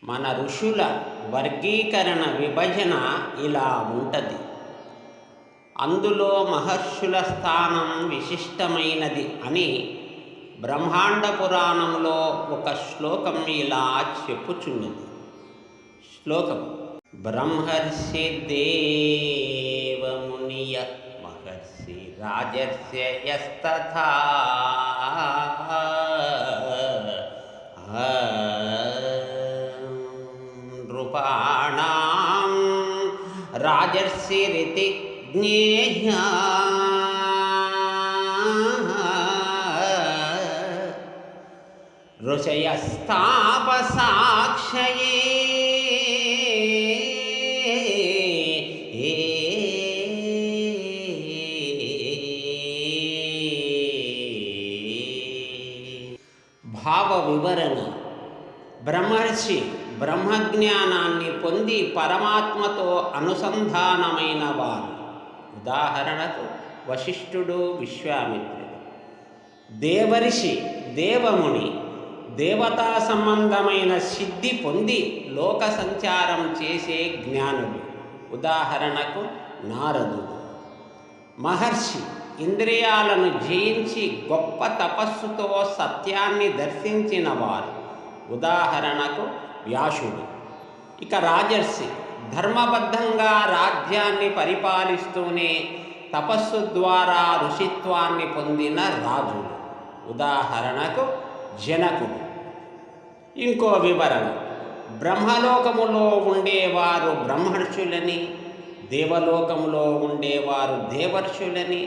మన ఋషుల వర్గీకరణ విభజన ఇలా ఉంటుంది. అందులో మహర్షుల స్థానం విశిష్టమైనది అని బ్రహ్మాండ పురాణంలో ఒక శ్లోకం ఇలా చెప్పుచున్నది. శ్లోకం: బ్రహ్మర్షి దేవమునియ మహర్షి రాజర్షయస్తథా నృపాణాం రాజర్షిరితి జ్ఞేయ ఋషయస్తాపసాక్షయే భావ వివరణ: బ్రహ్మర్షి బ్రహ్మజ్ఞానాన్ని పొంది పరమాత్మతో అనుసంధానమైన వారు. ఉదాహరణకు వశిష్ఠుడు, విశ్వామిత్రుడు. దేవర్షి దేవముని దేవతా సంబంధమైన సిద్ధి పొంది లోక సంచారం చేసే జ్ఞానుడు. ఉదాహరణకు నారదుడు. మహర్షి ఇంద్రియాలను జయించి గొప్ప తపస్సుతో సత్యాన్ని దర్శించిన వారు. ఉదాహరణకు వ్యాసుడు. ఇక రాజర్షి ధర్మబద్ధంగా రాజ్యాన్ని పరిపాలిస్తూనే తపస్సు ద్వారా ఋషిత్వాన్ని పొందిన రాజుడు. ఉదాహరణకు జనకుడు. ఇంకో వివరణ: బ్రహ్మలోకములో ఉండేవారు బ్రహ్మర్షులని, దేవలోకములో ఉండేవారు దేవర్షులని,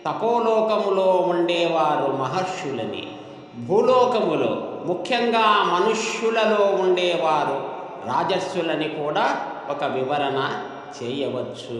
తపోలోకములో ఉండేవారు మహర్షులని, భూలోకములో ముఖ్యంగా మనుష్యులలో ఉండేవారు రాజర్షులని కూడా ఒక వివరణ చేయవచ్చు.